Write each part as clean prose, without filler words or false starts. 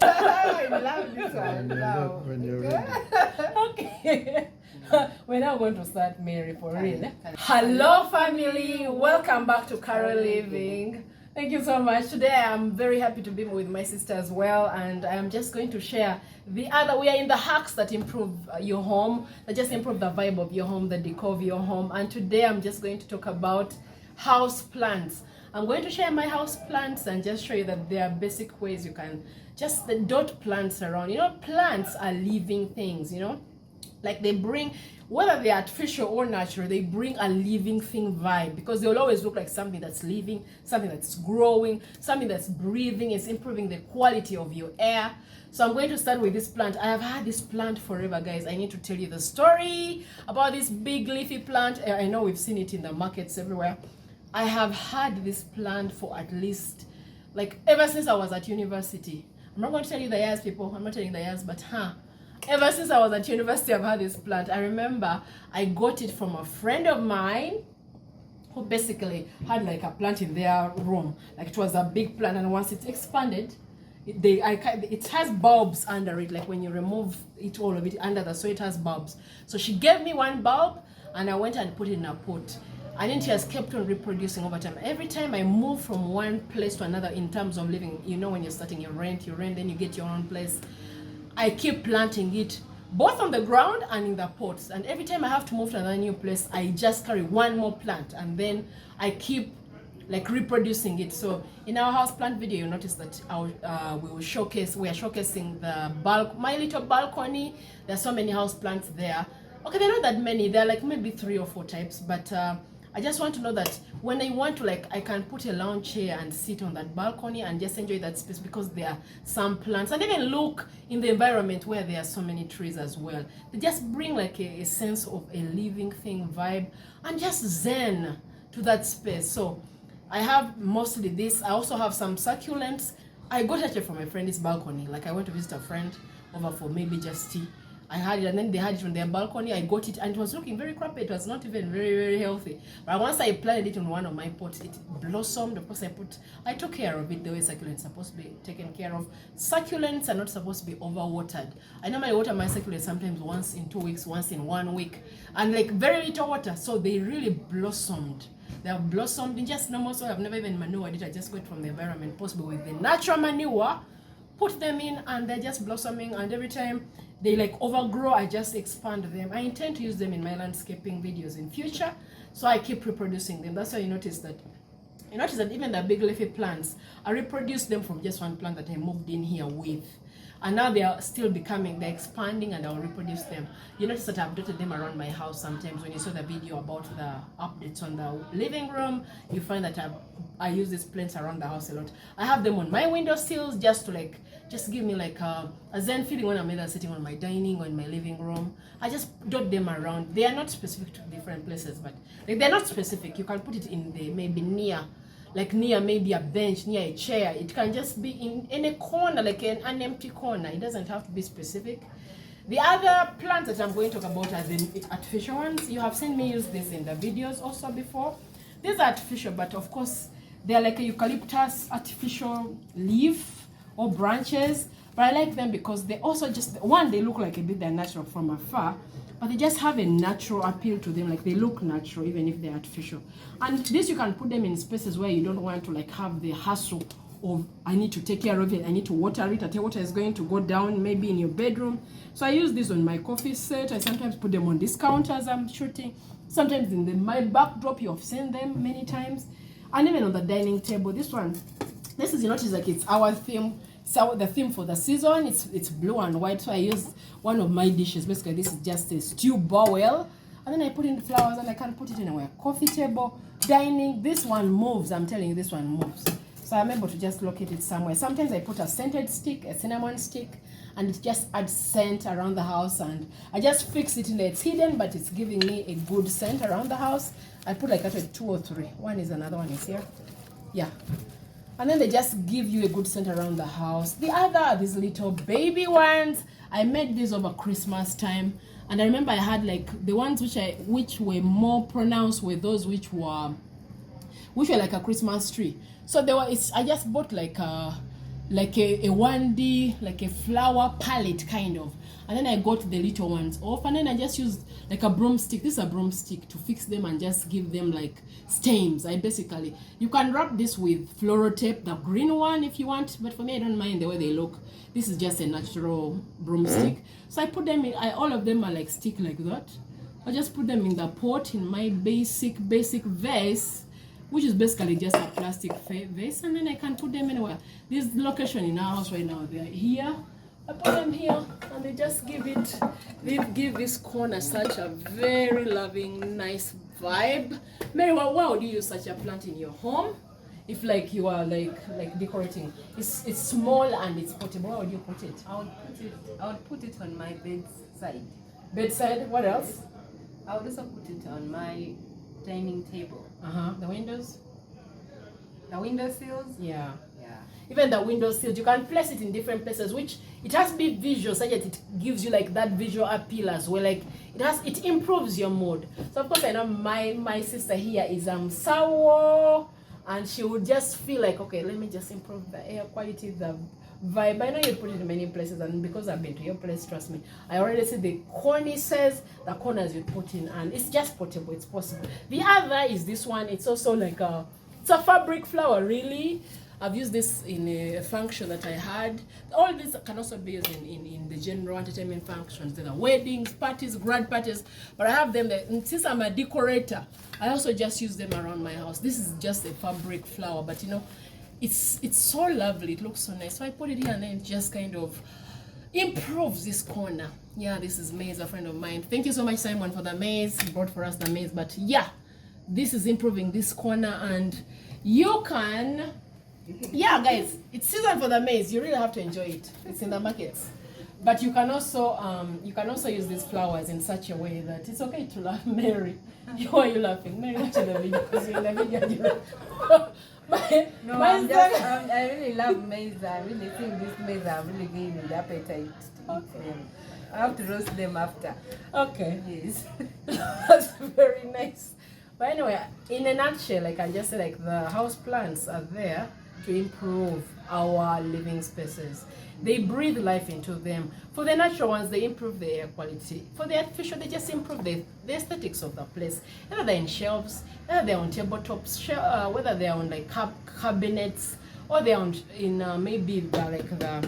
I love this one. When you're ready. Okay. We're now going to start Mary for real. Hello family, welcome back to Carolliving. Thank you so much. Today I'm very happy to be with my sister as well, and I'm just going to share we are in the hacks that improve your home, that just improve the vibe of your home, the decor of your home. And today I'm just going to talk about house plants. I'm going to share my house plants and just show you that there are basic ways you can just dot plants around. You know, plants are living things, you know, like they bring, whether they're artificial or natural, they bring a living thing vibe, because they will always look like something that's living, something that's growing, something that's breathing. It's improving the quality of your air. So I'm going to start with this plant. I have had this plant forever, guys. I need to tell you the story about this big leafy plant. I know we've seen it in the markets everywhere. I have had this plant for at least, like, ever since I was at university. I'm not going to tell you the years, people. I'm not telling the years, but ever since I was at university, I've had this plant. I remember I got it from a friend of mine who basically had like a plant in their room. Like, it was a big plant, and once it expanded, it has bulbs under it. Like, when you remove it, all of it under the soil, it has bulbs. So she gave me one bulb, and I went and put it in a pot. And then she has kept on reproducing over time. Every time I move from one place to another in terms of living, you know, when you're starting you rent, then you get your own place. I keep planting it both on the ground and in the pots. And every time I have to move to another new place, I just carry one more plant, and then I keep like reproducing it. So in our house plant video, you notice that we are showcasing my little balcony. There's so many house plants there. Okay, they're not that many. They're like maybe 3 or 4 types, but I just want to know that when I want to, like, I can put a lounge chair and sit on that balcony and just enjoy that space, because there are some plants, and even look in the environment where there are so many trees as well. They just bring like a sense of a living thing vibe and just zen to that space. So I have mostly this. I also have some succulents. I got actually from a friend's balcony. Like, I went to visit a friend over for maybe just tea. I had it, and then they had it on their balcony. I got it, and it was looking very crappy. It was not even very, very healthy. But once I planted it on one of my pots, it blossomed. Of course, I took care of it the way succulents are supposed to be taken care of. Succulents are not supposed to be overwatered. I normally water my succulents sometimes once in 2 weeks, once in 1 week, and like very little water. So they really blossomed. They have blossomed in just normal soil. I've never even manured it. I just got from the environment, possibly with the natural manure, put them in, and they're just blossoming. And every time they like overgrow, I just expand them. I intend to use them in my landscaping videos in future, so I keep reproducing them. That's why you notice that even the big leafy plants, I reproduced them from just one plant that I moved in here with. And now they are still they're expanding, and I'll reproduce them. You notice that I've dotted them around my house sometimes. When you saw the video about the updates on the living room, you find that I use these plants around the house a lot. I have them on my windowsills just to just give me like a zen feeling when I'm either sitting on my dining or in my living room. I just dot them around. They are not specific to different places, but like, they're not specific. You can put it in maybe near maybe a bench, near a chair. It can just be in a corner, like an empty corner. It doesn't have to be specific. The other plants that I'm going to talk about are the artificial ones. You have seen me use this in the videos also before. These are artificial, but of course they're like a eucalyptus artificial leaf or branches. But I like them because they also they look like a bit they're natural from afar, but they just have a natural appeal to them. Like, they look natural even if they're artificial. And this, you can put them in spaces where you don't want to like have the hassle of, I need to take care of it, I need to water it, the water is going to go down maybe in your bedroom. So I use this on my coffee set. I sometimes put them on this counter as I'm shooting. Sometimes in my backdrop, you have seen them many times. And even on the dining table. This is, you notice, like, it's our theme. So the theme for the season, it's blue and white. So I use one of my dishes. Basically, this is just a stew bowl, and then I put in the flowers, and I can put it in our coffee table, dining. This one moves. I'm telling you, this one moves. So I'm able to just locate it somewhere. Sometimes I put a scented stick, a cinnamon stick, and it just adds scent around the house. And I just fix it in there. It's hidden, but it's giving me a good scent around the house. I put like actually 2 or 3. Another one is here. Yeah. And then they just give you a good scent around the house. The other are these little baby ones. I made these over Christmas time, and I remember I had like the ones which were more pronounced were those which were like a Christmas tree. So I just bought like like a 1D, like a flower palette kind of. And then I got the little ones off, and then I just used like a broomstick. This is a broomstick to fix them and just give them like stems. You can wrap this with floral tape, the green one if you want, but for me I don't mind the way they look. This is just a natural broomstick. So I put them in, all of them are like stick like that. I just put them in the pot in my basic vase, which is basically just a plastic vase, and then I can put them anywhere. This location in our house right now, they're here. I put them here, and they just give this corner such a very loving, nice vibe. Mary, why would you use such a plant in your home? If like you are like decorating, it's small and it's portable. Where would you put it? I would put it on my bedside. Bedside. What else? I would also put it on my dining table. The windows. The window sills. Yeah. Yeah. Even the window sills, you can place it in different places, which it has to be visual, such that it gives you like that visual appeal as well. Like it improves your mood. So of course I know my sister here is sour, and she would just feel like, okay, let me just improve the air quality, the vibe. I know you put it in many places, and because I've been to your place, trust me, I already see the cornices, the corners you put in, and it's just portable, it's possible. The other is this one. It's also like it's a fabric flower, really. I've used this in a function that I had. All these can also be used in the general entertainment functions. There are weddings, parties, grad parties, but I have them there. And since I'm a decorator, I also just use them around my house. This is just a fabric flower, but you know, it's so lovely. It looks so nice. So I put it here, and then it just kind of improves this corner. Yeah, this is Maze, a friend of mine. Thank you so much, Simon, for the maze. He brought for us the maze. But yeah, this is improving this corner, and you can. Yeah, guys, it's season for the maze. You really have to enjoy it. It's in the markets, but you can also use these flowers in such a way that it's okay to laugh. Mary, why are you laughing? Mary, watching the video because you're in the video. I really love maize. I really think this maize are really giving me the appetite to eat them. I have to roast them after. Okay. Yes. That's very nice. But anyway, in a nutshell, I can just say like the house plants are there to improve our living spaces. They breathe life into them. For the natural ones, they improve the air quality. For the artificial, they just improve the aesthetics of the place. Whether they're in shelves, whether they're on tabletops, whether they're on like cabinets, or they're on in maybe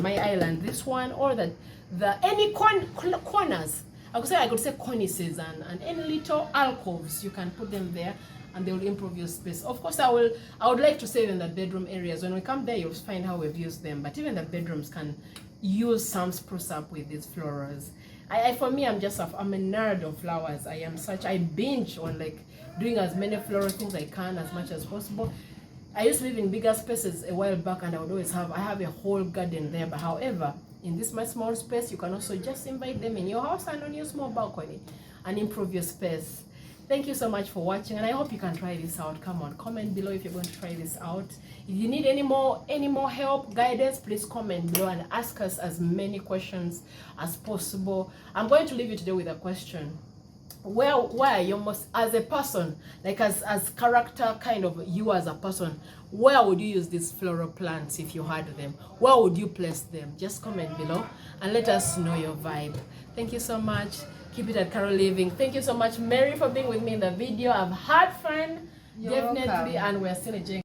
my island, this one, or any corners. I could say cornices and any little alcoves, you can put them there, and they will improve your space. Of course, I would like to say in the bedroom areas, when we come there, you'll find how we've used them. But even the bedrooms can use some spruce up with these flowers. For me, I'm a nerd of flowers. I binge on like doing as many floral things I can as much as possible. I used to live in bigger spaces a while back, and I have a whole garden there. But however, in this my small space, you can also just invite them in your house and on your small balcony and improve your space. Thank you so much for watching, and I hope you can try this out. Come on, comment below if you're going to try this out. If you need any more help, guidance, please comment below and ask us as many questions as possible. I'm going to leave you today with a question. Why are you most, as a person, like as character, kind of you as a person, where would you use these floral plants if you had them? Where would you place them? Just comment below and let us know your vibe. Thank you so much. Keep it at Carolliving. Thank you so much, Mary, for being with me in the video. I've had fun. You're definitely welcome. And we're still enjoying